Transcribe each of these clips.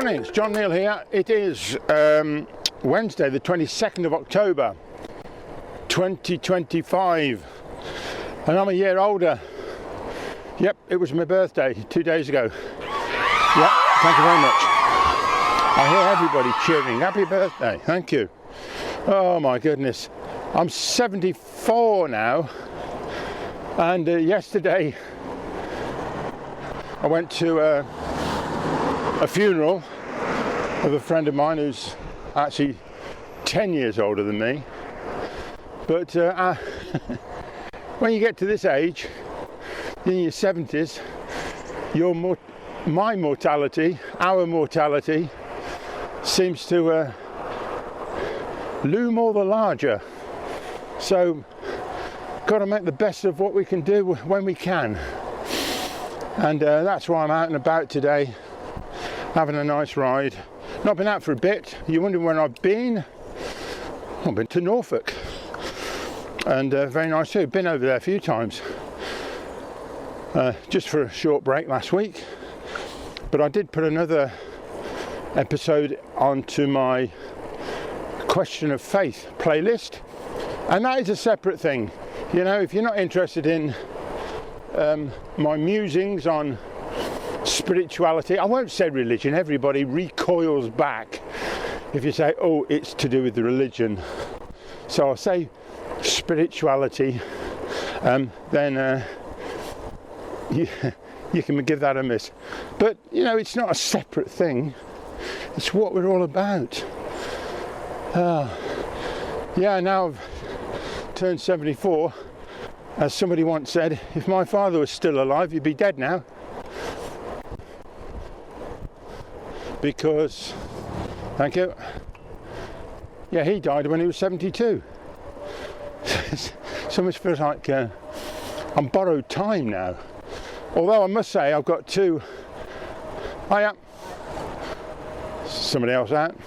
morning, it's John Neal here. It is Wednesday the 22nd of October 2025 and I'm a year older. Yep, it was my birthday 2 days ago. Yep, thank you very much. I hear everybody cheering, happy birthday, thank you. Oh my goodness, I'm 74 now, and yesterday I went to a funeral of a friend of mine who's actually 10 years older than me. But when you get to this age, in your 70s, my mortality, our mortality, seems to loom all the larger. So, got to make the best of what we can do when we can. And that's why I'm out and about today, having a nice ride. Not been out for a bit. You're wondering where I've been? I've been to Norfolk, and very nice too. Been over there a few times, just for a short break last week. But I did put another episode onto my Question of Faith playlist, and that is a separate thing. You know, if you're not interested in my musings on spirituality, I won't say religion, everybody recoils back if you say, oh, it's to do with the religion. So I'll say spirituality, then you can give that a miss. But, you know, it's not a separate thing, it's what we're all about. Yeah, now I've turned 74. As somebody once said, if my father was still alive, he'd be dead now. Because, thank you, yeah, he died when he was 72. So much feels like I'm borrowed time now. Although I must say, I've got two, somebody else out,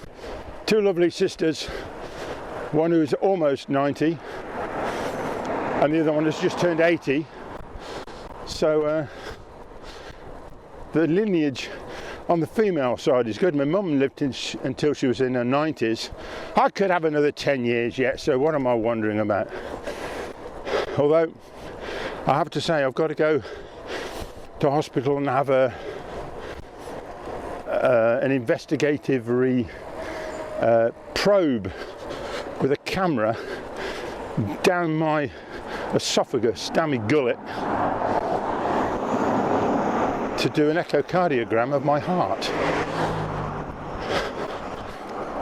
two lovely sisters, one who's almost 90, and the other one has just turned 80. So the lineage on the female side is good. My mum lived until she was in her 90s. I could have another 10 years yet, so what am I wondering about? Although I have to say, I've got to go to hospital and have an investigative probe with a camera down my esophagus, down my gullet, to do an echocardiogram of my heart,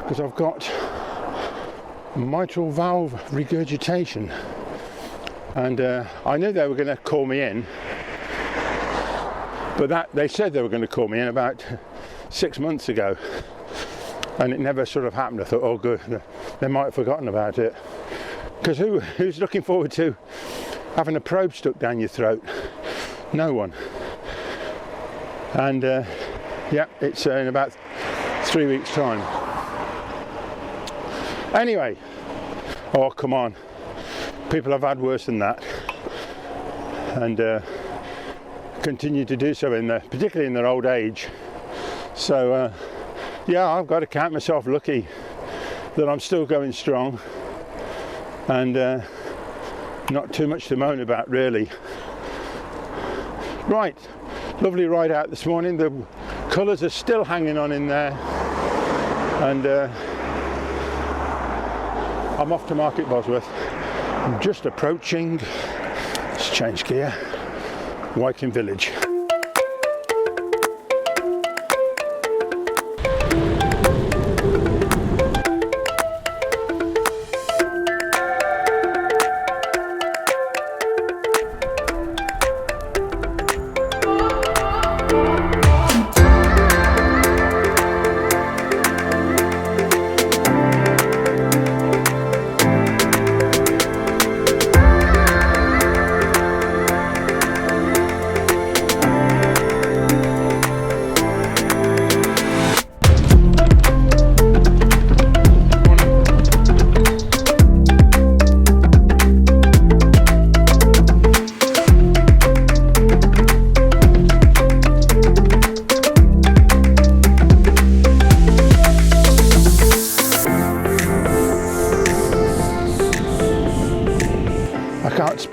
because I've got mitral valve regurgitation, and I knew they were going to call me in, but they said they were going to call me in about 6 months ago, and it never sort of happened. I thought, oh good, they might have forgotten about it, because who's looking forward to having a probe stuck down your throat? No one. And yeah, it's in about 3 weeks' time. Anyway, oh come on, people have had worse than that, and continue to do so particularly in their old age. So yeah, I've got to count myself lucky that I'm still going strong, and not too much to moan about really. Right, lovely ride out this morning. The colours are still hanging on in there, and I'm off to Market Bosworth. I'm just approaching, let's change gear, Wycombe Village.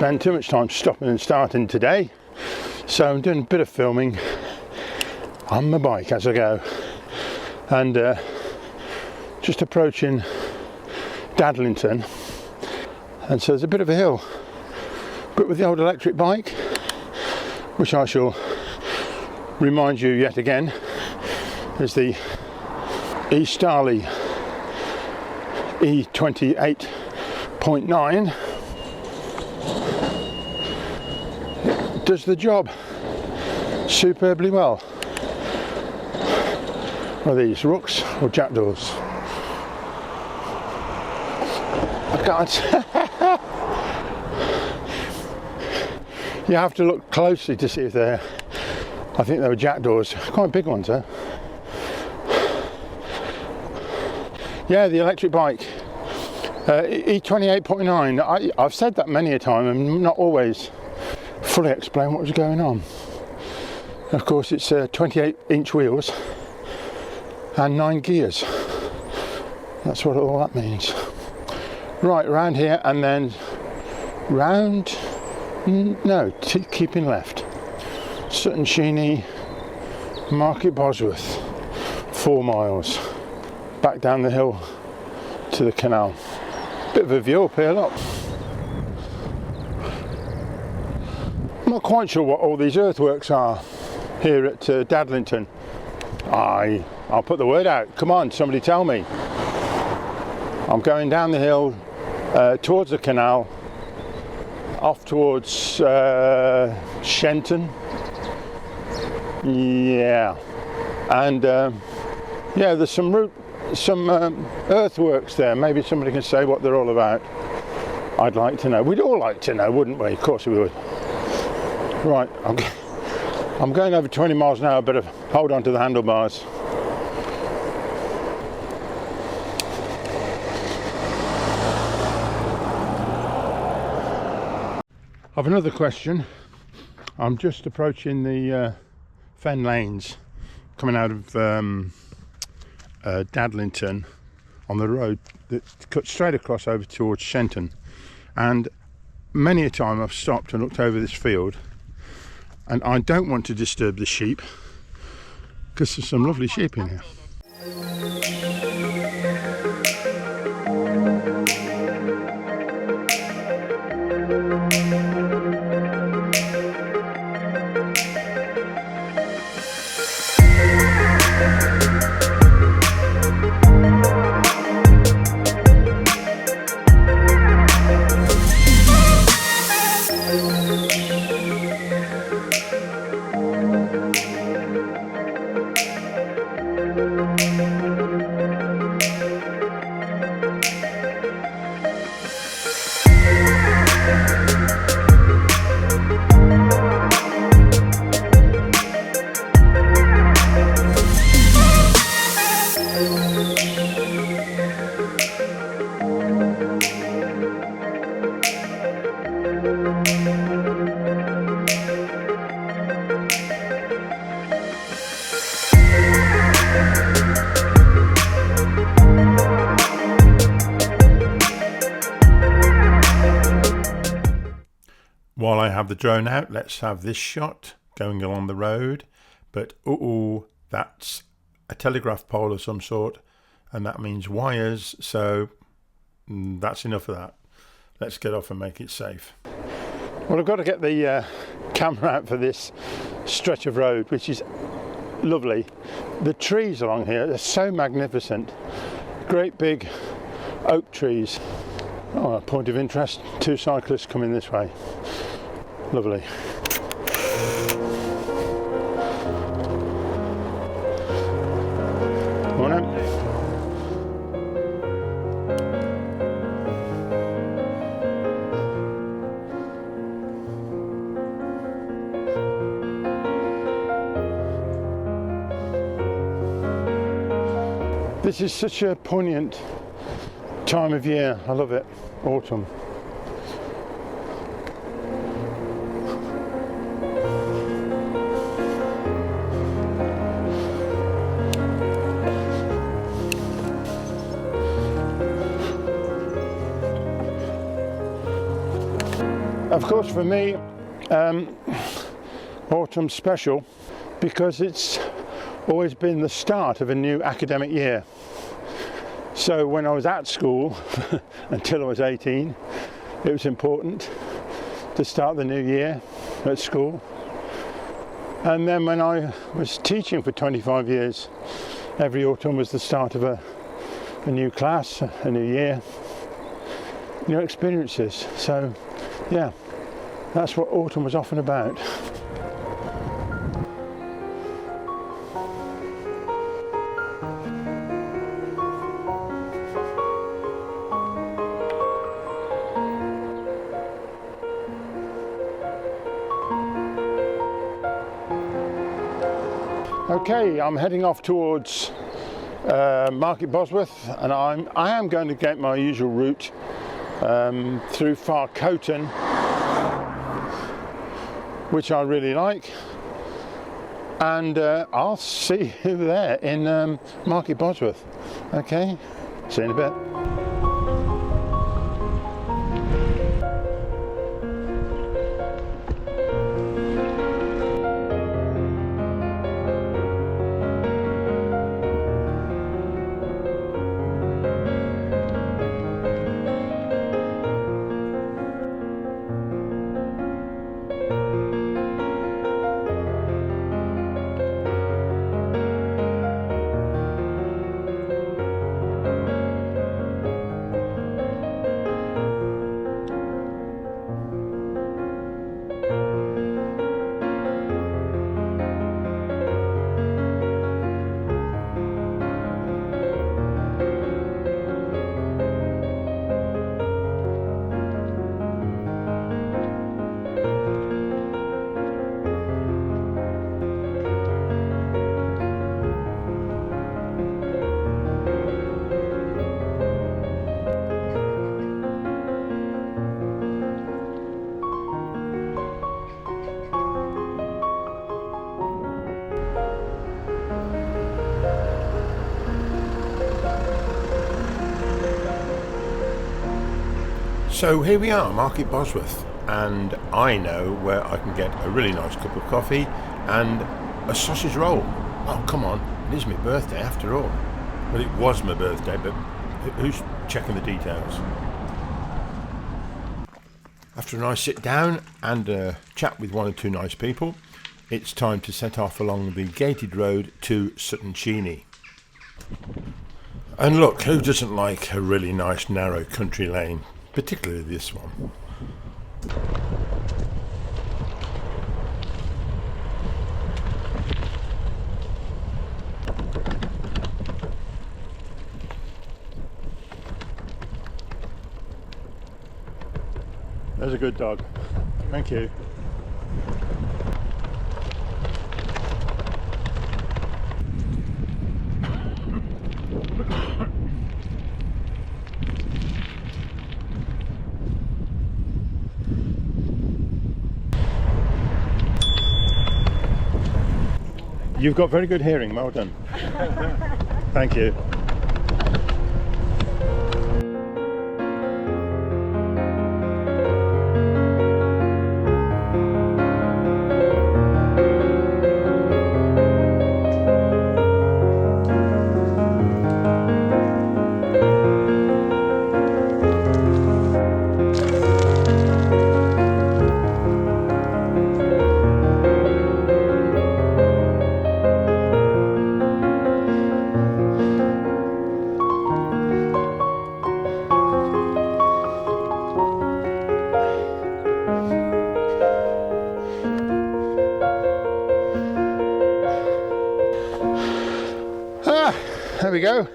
spend too much time stopping and starting today, so I'm doing a bit of filming on my bike as I go, and just approaching Dadlington, and so there's a bit of a hill, but with the old electric bike, which I shall remind you yet again is the E-Starley E28.9. Does the job superbly well. Are these rooks or jackdaws? I can't. You have to look closely to see if they're. I think they were jackdaws, quite big ones, huh? Yeah, the electric bike, E28.9. I've said that many a time and not always fully explain what was going on. Of course, it's 28-inch wheels and 9 gears. That's what all that means. Right, round here and then round. No, keeping left. Sutton Sheeney, Market Bosworth, 4 miles. Back down the hill to the canal. Bit of a view up here, look. I'm not quite sure what all these earthworks are here at Dadlington. I'll put the word out. Come on, somebody tell me. I'm going down the hill towards the canal, off towards Shenton. Yeah, and yeah, there's some earthworks there. Maybe somebody can say what they're all about. I'd like to know. We'd all like to know, wouldn't we? Of course we would. Right, I'm going over 20 miles an hour, but hold on to the handlebars. I've another question. I'm just approaching the Fen Lanes coming out of Dadlington on the road that cuts straight across over towards Shenton, and many a time I've stopped and looked over this field, and I don't want to disturb the sheep because there's some lovely sheep in here. While I have the drone out, let's have this shot going along the road. But that's a telegraph pole of some sort, and that means wires, so that's enough of that. Let's get off and make it safe. Well, I've got to get the camera out for this stretch of road, which is lovely. The trees along here are so magnificent. Great big oak trees. Oh, a point of interest, 2 cyclists coming this way. Lovely. Morning. This is such a poignant time of year. I love it. Autumn. Of course, for me, autumn's special because it's always been the start of a new academic year. So when I was at school, until I was 18, it was important to start the new year at school. And then when I was teaching for 25 years, every autumn was the start of a new class, a new year, new experiences. So yeah, that's what autumn was often about. Okay, I'm heading off towards Market Bosworth, and I am going to get my usual route through Far Coton, which I really like, and I'll see you there in Market Bosworth. Okay, see you in a bit. So here we are, Market Bosworth, and I know where I can get a really nice cup of coffee and a sausage roll. Oh, come on, it is my birthday after all. Well, it was my birthday, but who's checking the details? After a nice sit down and chat with one or two nice people, it's time to set off along the gated road to Sutton Cheney. And look, who doesn't like a really nice narrow country lane? Particularly this one. There's a good dog. Thank you. You've got very good hearing, well done. Thank you. There we go.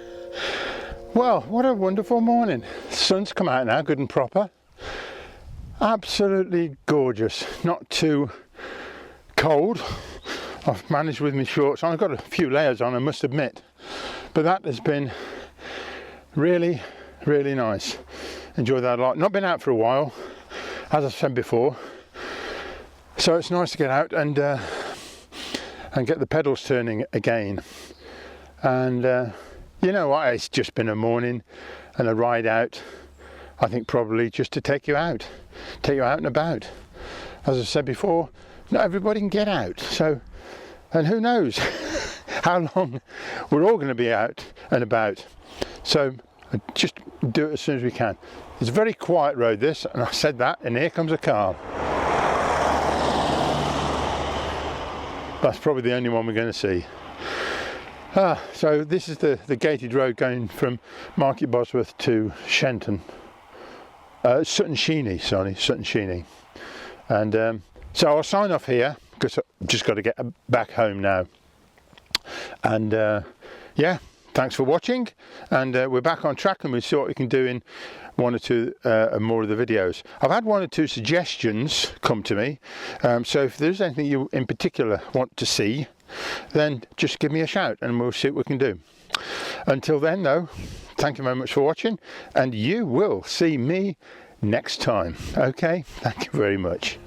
Well, what a wonderful morning. The sun's come out now, good and proper. Absolutely gorgeous. Not too cold. I've managed with my shorts on. I've got a few layers on, I must admit. But that has been really, really nice. Enjoyed that a lot. Not been out for a while, as I said before. So it's nice to get out and get the pedals turning again. And you know what, it's just been a morning and a ride out I think probably just to take you out and about. As I said before, not everybody can get out, so, and who knows how long we're all going to be out and about. So just do it as soon as we can. It's a very quiet road, this, and I said that, and here comes a car. That's probably the only one we're going to see. So this is the gated road going from Market Bosworth to Shenton. Sutton Sheeny, sorry, Sutton Sheeny. And so I'll sign off here because I've just got to get back home now. And yeah, thanks for watching, and we're back on track, and we'll see what we can do in one or two more of the videos. I've had one or two suggestions come to me, so if there's anything you in particular want to see, then just give me a shout and we'll see what we can do. Until then though, thank you very much for watching, and you will see me next time. Okay, thank you very much.